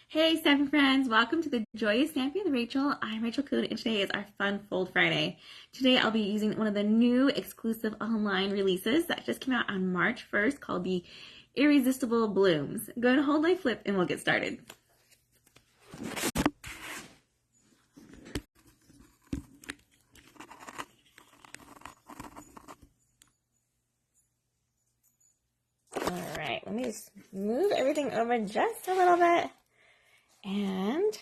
Hey Stampin' friends, welcome to the Joyous Stamping with Rachel. I'm Rachael Coon and today is our Fun Fold Friday. Today I'll be using one of the new exclusive online releases that just came out on March 1st called the Irresistible Blooms. Go ahead and hold my flip and we'll get started. Alright, let me just move everything over just a little bit. And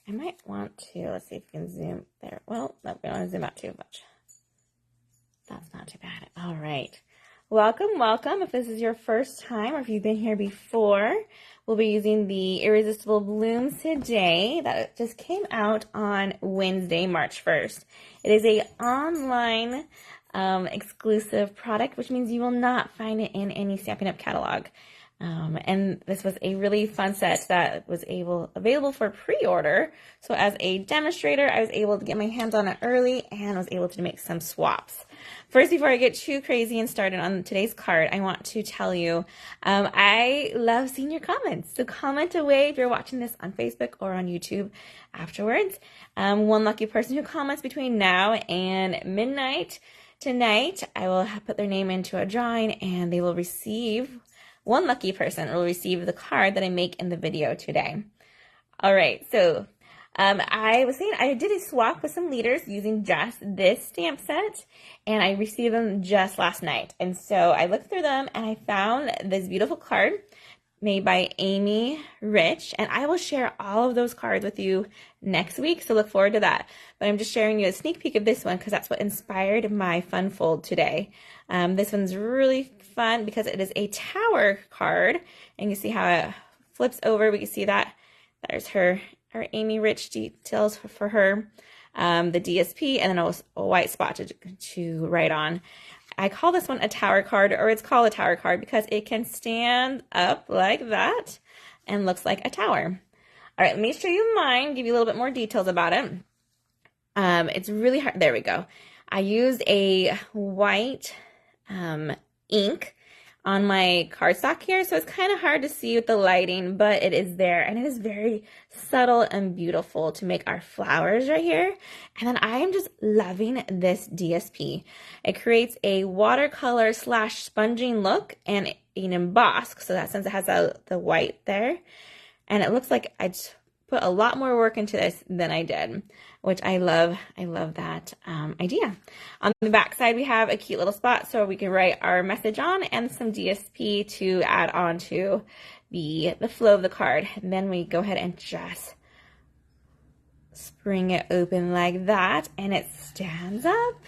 I might want to, let's see if we can zoom there. Well, no, we don't want to zoom out too much. That's not too bad. All right. Welcome. If this is your first time or if you've been here before, we'll be using the Irresistible Blooms today. That just came out on Wednesday, March 1st. It is a online exclusive product, which means you will not find it in any Stampin' Up! Catalog. And this was a really fun set that was available for pre-order. So as a demonstrator, I was able to get my hands on it early and was able to make some swaps. First, before I get too crazy and started on today's card, I want to tell you, I love seeing your comments. So comment away if you're watching this on Facebook or on YouTube afterwards. One lucky person who comments between now and midnight tonight, I will put their name into a drawing and they will receive one lucky person will receive the card that I make in the video today. All right, so I was saying I did a swap with some leaders using just this stamp set, and I received them just last night. And so I looked through them, and I found this beautiful card made by Amy Rich, and I will share all of those cards with you next week, so look forward to that. But I'm just sharing you a sneak peek of this one because that's what inspired my fun fold today. This one's really fun because it is a tower card, and you see how it flips over. We can see that there's her Amy Rich details for her, the DSP, and then a white spot to write on. I call this one a tower card, or it's called a tower card because it can stand up like that and looks like a tower. All right, let me show you mine, give you a little bit more details about it. It's really hard. There we go. I used a white ink on my cardstock here, so it's kind of hard to see with the lighting, but it is there, and it is very subtle and beautiful to make our flowers right here. And then I am just loving this DSP. It creates a watercolor / sponging look and an emboss, so that since it has the white there, and it looks like I just put a lot more work into this than I did, which I love. I love that idea. On the back side, we have a cute little spot so we can write our message on and some DSP to add on to the flow of the card. And then we go ahead and just spring it open like that, and it stands up.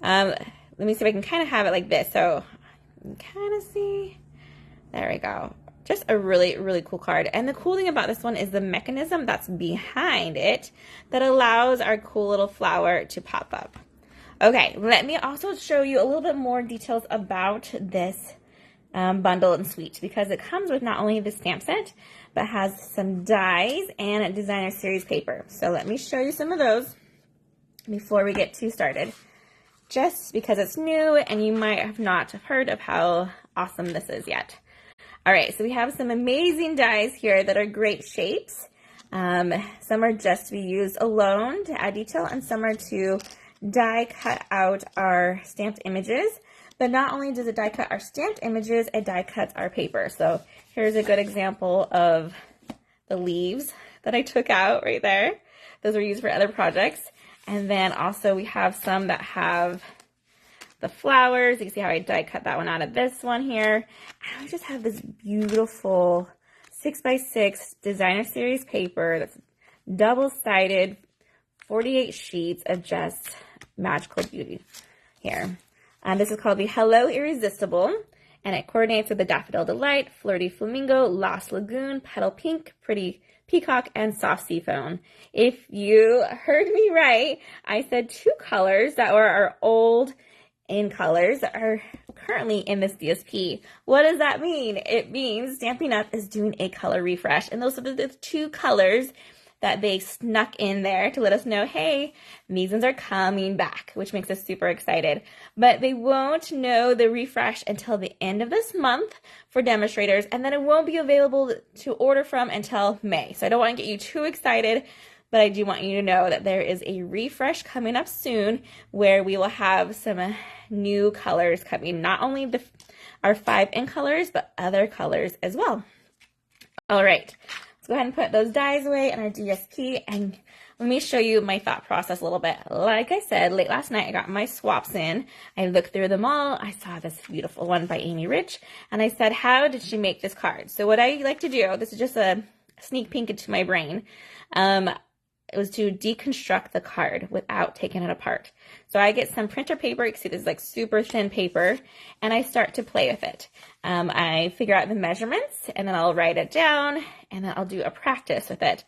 Let me see if I can kind of have it like this so you can kind of see. There we go. Just a really, really cool card. And the cool thing about this one is the mechanism that's behind it that allows our cool little flower to pop up. Okay, let me also show you a little bit more details about this bundle and suite, because it comes with not only the stamp set, but has some dies and a designer series paper. So let me show you some of those before we get too started, just because it's new and you might have not heard of how awesome this is yet. All right, so we have some amazing dies here that are great shapes. Some are just to be used alone to add detail, and some are to die cut out our stamped images. But not only does it die cut our stamped images, it die cuts our paper. So here's a good example of the leaves that I took out right there. Those were used for other projects. And then also we have some that have the flowers. You can see how I die cut that one out of this one here. And we just have this beautiful 6x6 designer series paper that's double-sided, 48 sheets of just magical beauty here. This is called the Hello Irresistible, and it coordinates with the Daffodil Delight, Flirty Flamingo, Lost Lagoon, Petal Pink, Pretty Peacock, and Soft Seafoam. If you heard me right, I said two colors that were our old in colors that are currently in this DSP. What does that mean? It means Stampin' Up! Is doing a color refresh, and those are the two colors that they snuck in there to let us know, hey, these ones are coming back, which makes us super excited. But they won't know the refresh until the end of this month for demonstrators, and then it won't be available to order from until May. So I don't want to get you too excited, but I do want you to know that there is a refresh coming up soon where we will have some new colors coming, not only our 5 in colors, but other colors as well. All right, let's go ahead and put those dies away in our DSP, and let me show you my thought process a little bit. Like I said, late last night, I got my swaps in. I looked through them all. I saw this beautiful one by Amy Rich, and I said, how did she make this card? So what I like to do, this is just a sneak peek into my brain, it was to deconstruct the card without taking it apart. So I get some printer paper, you can see this is like super thin paper, and I start to play with it. I figure out the measurements, and then I'll write it down, and then I'll do a practice with it.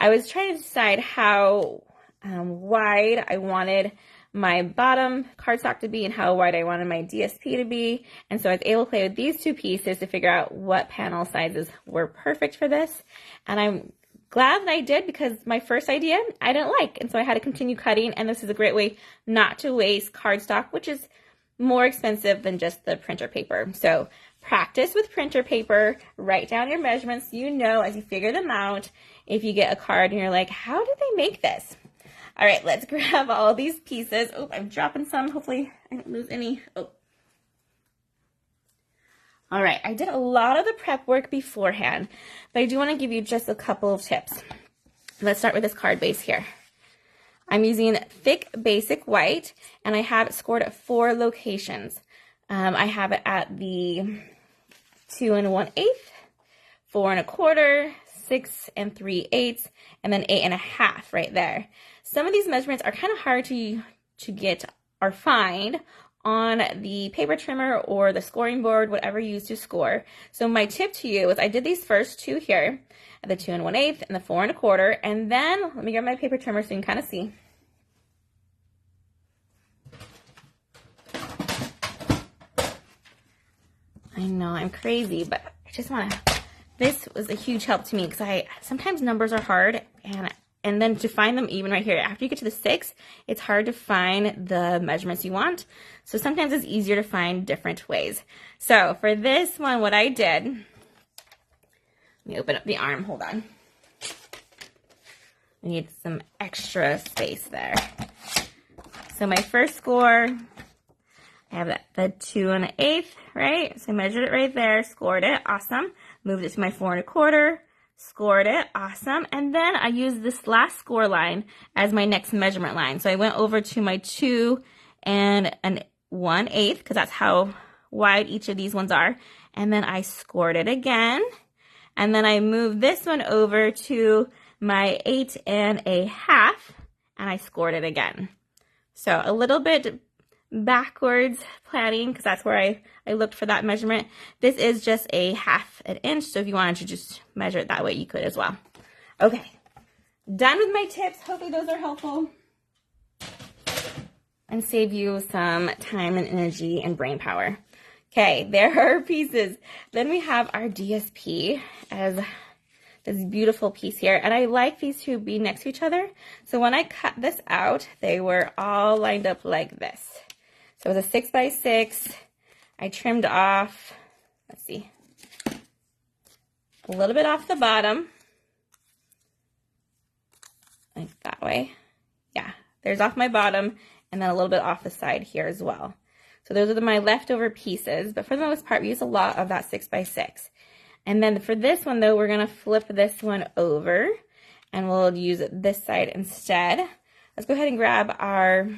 I was trying to decide how wide I wanted my bottom cardstock to be and how wide I wanted my DSP to be. And so I was able to play with these 2 pieces to figure out what panel sizes were perfect for this. And I'm glad that I did, because my first idea I didn't like, and so I had to continue cutting, and this is a great way not to waste cardstock, which is more expensive than just the printer paper. So practice with printer paper, write down your measurements, you know, as you figure them out. If you get a card and you're like, how did they make this? All right, let's grab all these pieces. Oh, I'm dropping some. Hopefully I don't lose any. Oh. All right, I did a lot of the prep work beforehand, but I do want to give you just a couple of tips. Let's start with this card base here. I'm using thick basic white, and I have it scored at 4 locations. I have it at the 2 1/8, 4 1/4, 6 3/8, and then 8 1/2 right there. Some of these measurements are kind of hard to get or find on the paper trimmer or the scoring board, whatever you use to score. So my tip to you is I did these first 2 here, the 2 1/8 and the 4 1/4, and then let me grab my paper trimmer so you can kind of see. I know I'm crazy, but I just want to, this was a huge help to me, because sometimes numbers are hard, and then to find them even right here, after you get to the 6, it's hard to find the measurements you want. So sometimes it's easier to find different ways. So for this one, what I did, let me open up the arm, hold on. I need some extra space there. So my first score, I have the 2 1/8, right? So I measured it right there, scored it, awesome. Moved it to my 4 1/4, scored it, awesome. And then I used this last score line as my next measurement line. So I went over to my 2 1/8, because that's how wide each of these ones are. And then I scored it again. And then I moved this one over to my 8 1/2, and I scored it again. So a little bit backwards planning, because that's where I looked for that measurement. This is just a 1/2 inch, so if you wanted to just measure it that way, you could as well. Okay, done with my tips. Hopefully those are helpful and save you some time and energy and brain power. Okay, there are our pieces. Then we have our DSP as this beautiful piece here, and I like these to be next to each other. So when I cut this out, they were all lined up like this. So it was a 6 by 6. I trimmed off, let's see, a little bit off the bottom, like that way. Yeah, there's off my bottom, and then a little bit off the side here as well. So those are my leftover pieces, but for the most part, we use a lot of that 6 by 6. And then for this one though, we're gonna flip this one over, and we'll use this side instead. Let's go ahead and grab our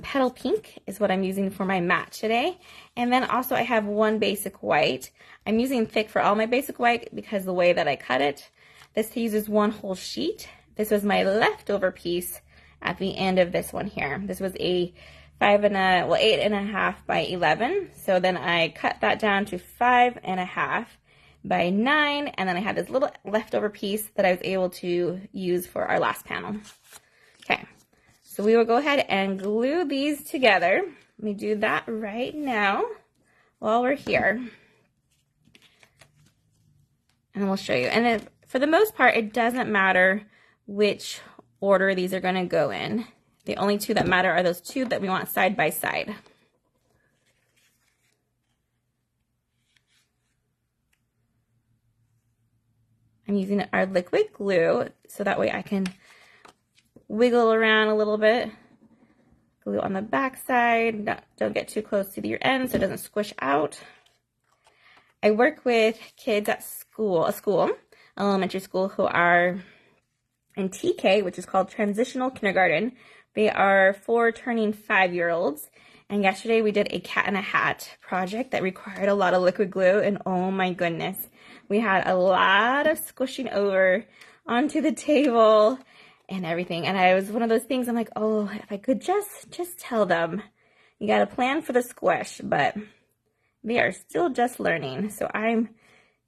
petal pink is what I'm using for my match today. And then also I have one basic white. I'm using thick for all my basic white because the way that I cut it. This uses one whole sheet. This was my leftover piece at the end of this one here. This was a 8 1/2 by 11. So then I cut that down to 5 1/2 by 9. And then I had this little leftover piece that I was able to use for our last panel. Okay. So we will go ahead and glue these together. Let me do that right now while we're here. And we'll show you. And then for the most part, it doesn't matter which order these are going to go in. The only two that matter are those two that we want side by side. I'm using our liquid glue so that way I can wiggle around a little bit. Glue on the back side. Don't get too close to your end so it doesn't squish out. I work with kids at school, elementary school, who are in TK, which is called Transitional Kindergarten. They are 4 turning 5-year-olds. And yesterday we did a cat in a hat project that required a lot of liquid glue. And oh my goodness, we had a lot of squishing over onto the table and everything. And it was one of those things, I'm like, oh, if I could just tell them, you got to plan for the squish, but they are still just learning. So I'm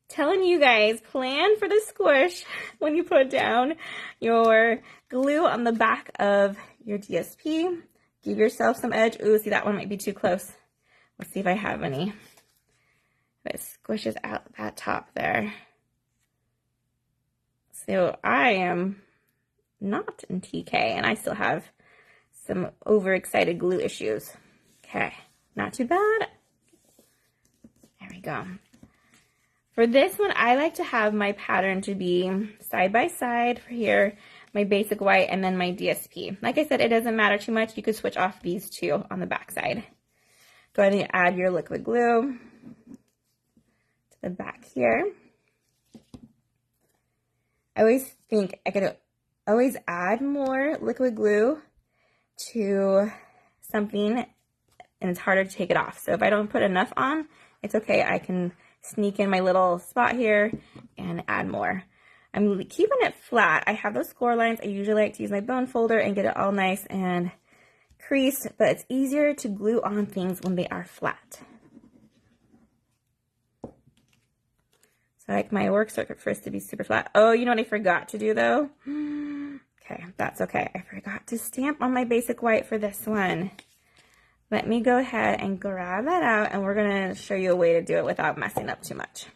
telling you guys, plan for the squish when you put down your glue on the back of your DSP. Give yourself some edge. Ooh, see, that one might be too close. Let's see if I have any. If it squishes out that top there. So I am not in TK, and I still have some overexcited glue issues. Okay, not too bad. There we go. For this one, I like to have my pattern to be side by side for here, my basic white, and then my DSP. Like I said, it doesn't matter too much. You could switch off these two on the back side. Go ahead and add your liquid glue to the back here. I always think I could always add more liquid glue to something, and it's harder to take it off. So if I don't put enough on, it's okay. I can sneak in my little spot here and add more. I'm keeping it flat. I have those score lines. I usually like to use my bone folder and get it all nice and creased, but it's easier to glue on things when they are flat. So I like my work circuit first to be super flat. Oh, you know what I forgot to do though? Okay, that's okay. I forgot to stamp on my basic white for this one. Let me go ahead and grab that out, and we're gonna show you a way to do it without messing up too much.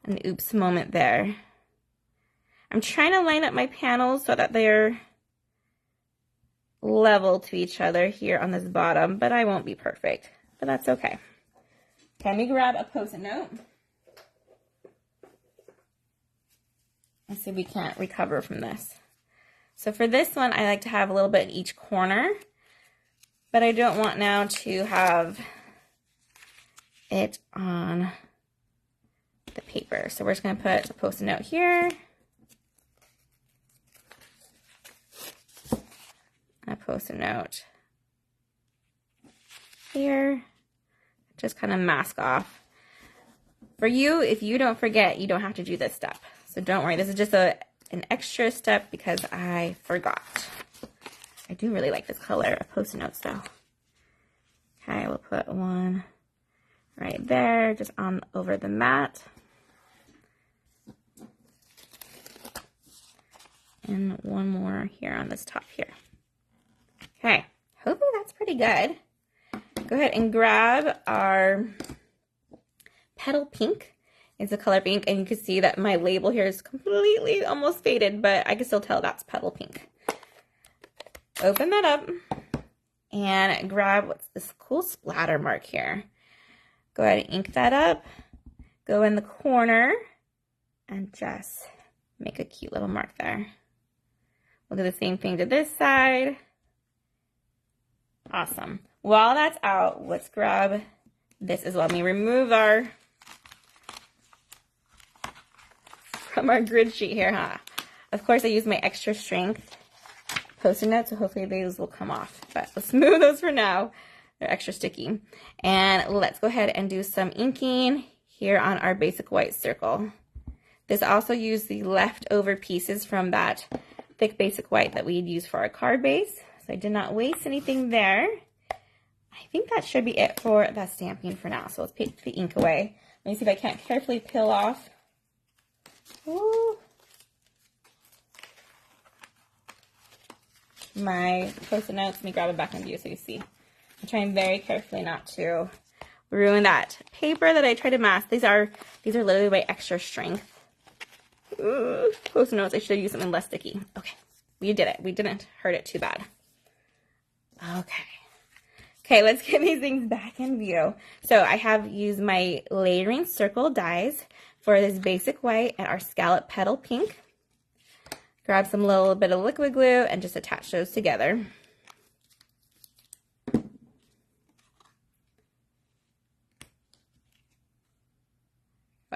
An oops moment there. I'm trying to line up my panels so that they're level to each other here on this bottom, but I won't be perfect, but that's okay. Let me grab a Post-it note. Let's see if we can't recover from this. So for this one, I like to have a little bit in each corner, but I don't want now to have it on the paper. So we're just going to put a Post-it note here. A Post-it note here. Just kind of mask off. For you, if you don't forget, you don't have to do this step. So don't worry. This is just an extra step because I forgot. I do really like this color of Post-it notes though. Okay, we'll put one right there, just on over the mat. And one more here on this top here. Okay, hopefully that's pretty good. Go ahead and grab our Petal Pink. It's a color pink, and you can see that my label here is completely almost faded, but I can still tell that's Petal Pink. Open that up and grab what's this cool splatter mark here. Go ahead and ink that up. Go in the corner and just make a cute little mark there. We'll do the same thing to this side. Awesome. While that's out, let's grab this as well. Let me remove from our grid sheet here, huh? Of course, I use my extra strength Post-it notes, so hopefully these will come off. But let's move those for now. They're extra sticky. And let's go ahead and do some inking here on our basic white circle. This also used the leftover pieces from that thick basic white that we had used for our card base. So I did not waste anything there. I think that should be it for the stamping for now. So let's take the ink away. Let me see if I can't carefully peel off. Ooh. My Post-it notes. Let me grab it back in view so you see. I'm trying very carefully not to ruin that paper that I try to mask. These are literally my extra strength. Ooh, Post notes, I should have used something less sticky. Okay, we did it. We didn't hurt it too bad. Okay. Okay, let's get these things back in view. So I have used my layering circle dies for this basic white and our scallop petal pink. Grab some little bit of liquid glue and just attach those together.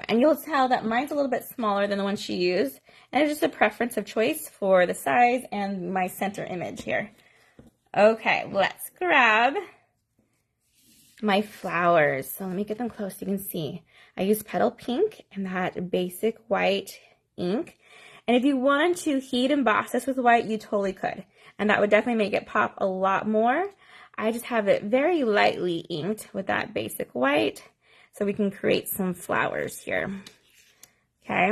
And you'll tell that mine's a little bit smaller than the one she used. And it's just a preference of choice for the size and my center image here. Okay, let's grab my flowers. So let me get them close so you can see. I used petal pink and that basic white ink. And if you wanted to heat emboss this with white, you totally could. And that would definitely make it pop a lot more. I just have it very lightly inked with that basic white so we can create some flowers here. Okay,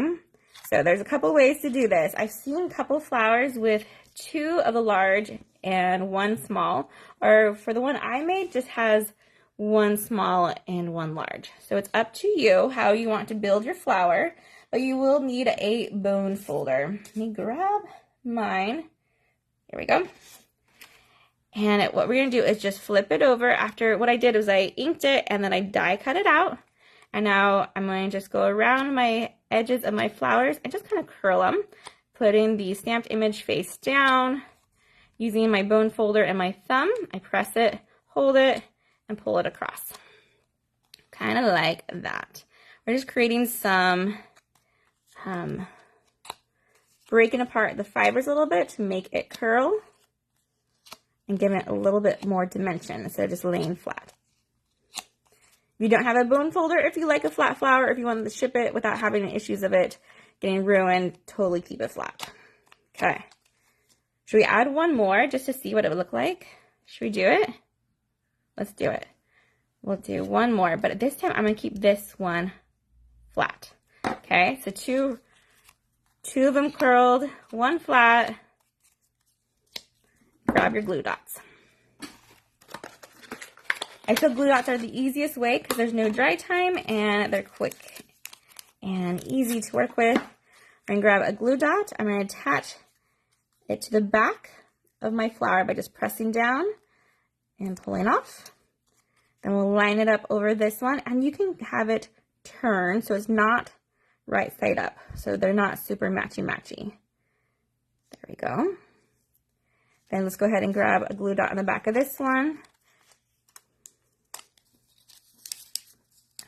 so there's a couple ways to do this. I've seen a couple flowers with 2 of the large and 1 small, or for the one I made, just has 1 small and 1 large. So it's up to you how you want to build your flower, but you will need a bone folder. Let me grab mine. Here we go. And what we're going to do is just flip it over. After what I did was I inked it and then I die cut it out. And now I'm going to just go around my edges of my flowers and just kind of curl them, putting the stamped image face down. Using my bone folder and my thumb, I press it, hold it, and pull it across. Kind of like that. We're just creating some, breaking apart the fibers a little bit to make it curl and give it a little bit more dimension instead of just laying flat. If you don't have a bone folder, if you like a flat flower, if you want to ship it without having any issues of it getting ruined, totally keep it flat. Okay. Should we add one more just to see what it would look like? Should we do it? Let's do it. We'll do one more, but this time I'm going to keep this one flat. Okay, so two of them curled, 1 flat. Grab your glue dots. I feel glue dots are the easiest way because there's no dry time and they're quick and easy to work with. I'm going to grab a glue dot. I'm going to attach it to the back of my flower by just pressing down and pulling off. Then we'll line it up over this one, and you can have it turn so it's not right side up, so they're not super matchy-matchy. There we go. Then let's go ahead and grab a glue dot on the back of this one.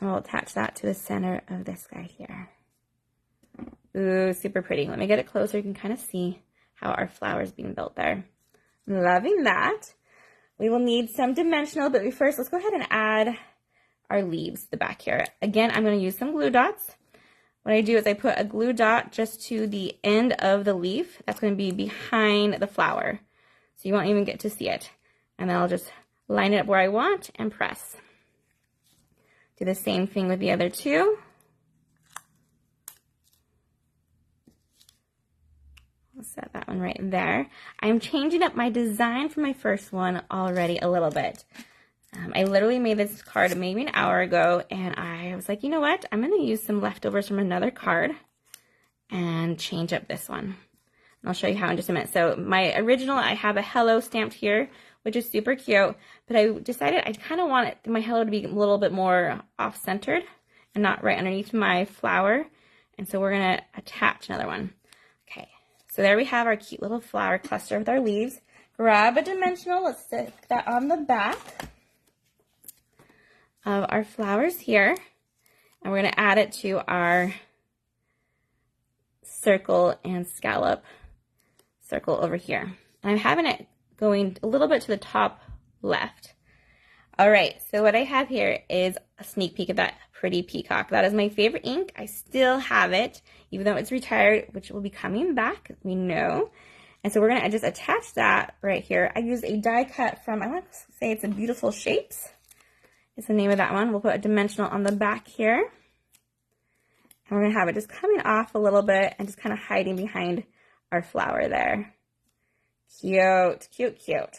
And we'll attach that to the center of this guy here. Ooh, super pretty. Let me get it closer. You can kind of see how our flower is being built there. Loving that. We will need some dimensional, but first let's go ahead and add our leaves to the back here. Again, I'm going to use some glue dots. What I do is I put a glue dot just to the end of the leaf. That's going to be behind the flower, so you won't even get to see it. And then I'll just line it up where I want and press. Do the same thing with the other 2. I'll set that one right there. I'm changing up my design for my first one already a little bit. I literally made this card maybe an hour ago, and I was like, you know what? I'm going to use some leftovers from another card and change up this one. And I'll show you how in just a minute. So my original, I have a hello stamped here, which is super cute, but I decided I kind of want my hello to be a little bit more off-centered and not right underneath my flower. And so we're going to attach another one. Okay, so there we have our cute little flower cluster with our leaves. Grab a dimensional. Let's stick that on the back of our flowers here, and we're going to add it to our circle and scallop circle over here. And I'm having it going a little bit to the top left. All right, so what I have here is a sneak peek of that pretty peacock. That is my favorite ink. I still have it, even though it's retired, which will be coming back, we know. And so we're going to just attach that right here. I use a die cut from, I want to say it's a Beautiful Shapes. Is the name of that one. We'll put a dimensional on the back here. And we're going to have it just coming off a little bit and just kind of hiding behind our flower there. Cute, cute, cute.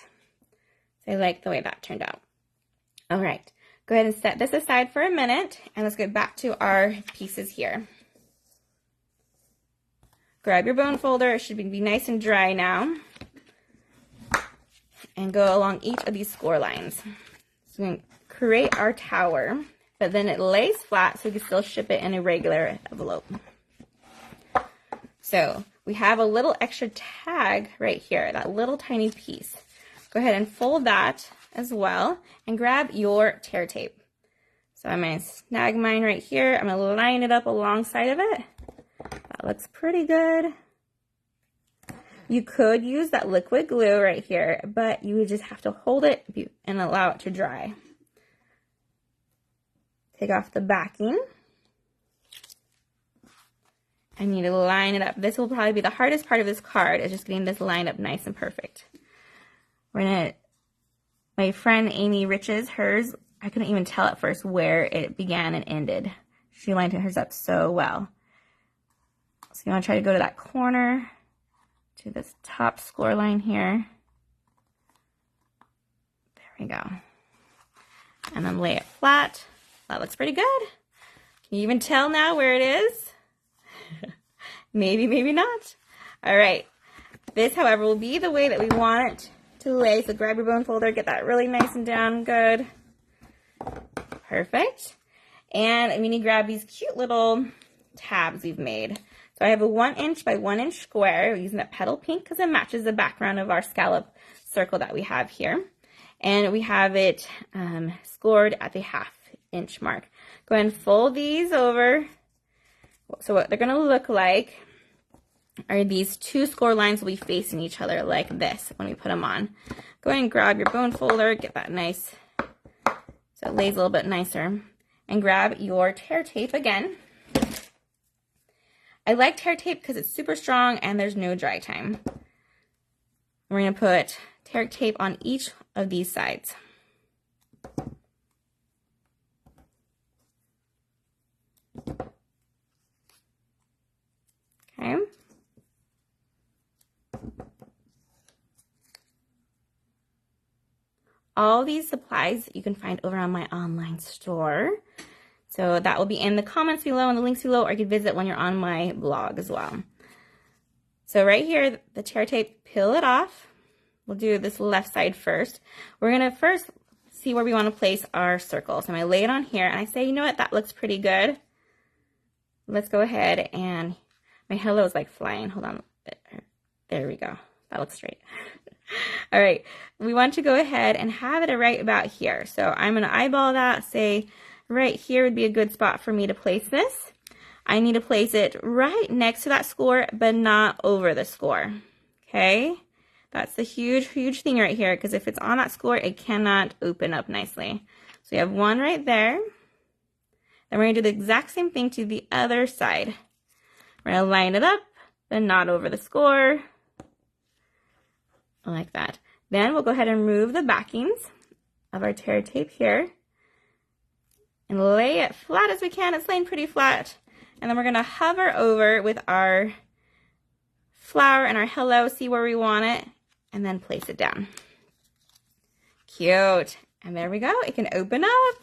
So I like the way that turned out. All right, go ahead and set this aside for a minute, and let's get back to our pieces here. grab your bone folder. It should be nice and dry now. And go along each of these score lines. So we're going to create our tower, but then it lays flat so we can still ship it in a regular envelope. So we have a little extra tag right here, that little tiny piece. Go ahead and fold that as well and grab your tear tape. So I'm going to snag mine right here. I'm going to line it up alongside of it. That looks pretty good. You could use that liquid glue right here, but you would just have to hold it and allow it to dry. Take off the backing. I need to line it up. This will probably be the hardest part of this card, is just getting this lined up nice and perfect. My friend Amy Rich's, hers, I couldn't even tell at first where it began and ended. She lined hers up so well. So you want to try to go to that corner, to this top score line here. There we go. And then lay it flat. That looks pretty good. Can you even tell now where it is? Maybe, maybe not. All right. This, however, will be the way that we want it to lay. So grab your bone folder, get that really nice and down good. Perfect. And we need to grab these cute little tabs we've made. So I have a 1 inch by 1 inch square. We're using that petal pink because it matches the background of our scallop circle that we have here. And we have it scored at the 1/2 inch mark. Go ahead and fold these over. So what they're going to look like are these two score lines will be facing each other like this when we put them on. Go ahead and grab your bone folder, get that nice, so it lays a little bit nicer. And grab your tear tape again. I like tear tape because it's super strong and there's no dry time. We're going to put tear tape on each of these sides. Okay. All these supplies you can find over on my online store. So that will be in the comments below and the links below, or you can visit when you're on my blog as well. So right here, the tear tape, peel it off. We'll do this left side first. We're going to first see where we want to place our circle. So I'm going to lay it on here and I say, you know what, that looks pretty good. Let's go ahead and, my hello is like flying. Hold on. There we go. That looks straight. All right. We want to go ahead and have it right about here. So I'm going to eyeball that, say right here would be a good spot for me to place this. I need to place it right next to that score, but not over the score. Okay. That's the huge, huge thing right here, because if it's on that score, it cannot open up nicely. So you have one right there. Then we're going to do the exact same thing to the other side. We're going to line it up, but not over the score. Like that. Then we'll go ahead and remove the backings of our tear tape here and lay it flat as we can. It's laying pretty flat. And then we're going to hover over with our flower and our hello, see where we want it, and then place it down. Cute. And there we go. It can open up.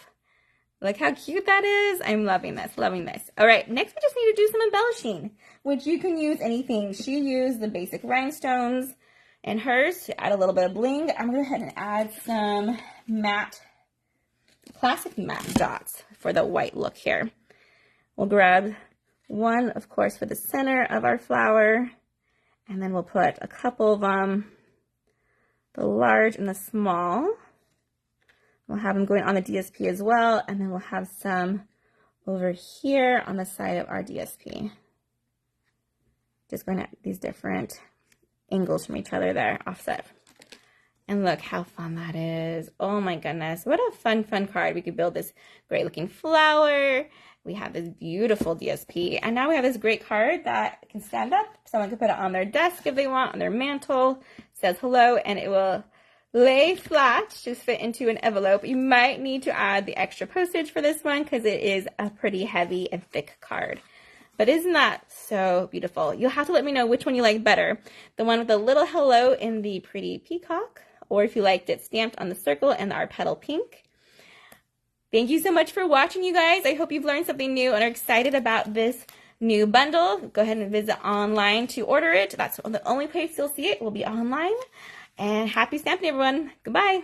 Look how cute that is. I'm loving this, loving this. All right, next we just need to do some embellishing, which you can use anything. She used the basic rhinestones in hers to add a little bit of bling. I'm going to go ahead and add some matte, classic matte dots for the white look here. We'll grab one, of course, for the center of our flower, and then we'll put a couple of them, the large and the small. We'll have them going on the DSP as well, and then we'll have some over here on the side of our DSP. Just going at these different angles from each other there, offset. And look how fun that is. Oh my goodness, what a fun, fun card. We could build this great looking flower. We have this beautiful DSP, and now we have this great card that can stand up. Someone could put it on their desk if they want, on their mantle. It says hello, and it will lay flat, just fit into an envelope. You might need to add the extra postage for this one because it is a pretty heavy and thick card. But isn't that so beautiful? You'll have to let me know which one you like better. The one with the little hello in the pretty peacock, or if you liked it stamped on the circle and our petal pink. Thank you so much for watching, you guys. I hope you've learned something new and are excited about this new bundle. Go ahead and visit online to order it. That's the only place you'll see it will be online. And happy stamping, everyone. Goodbye.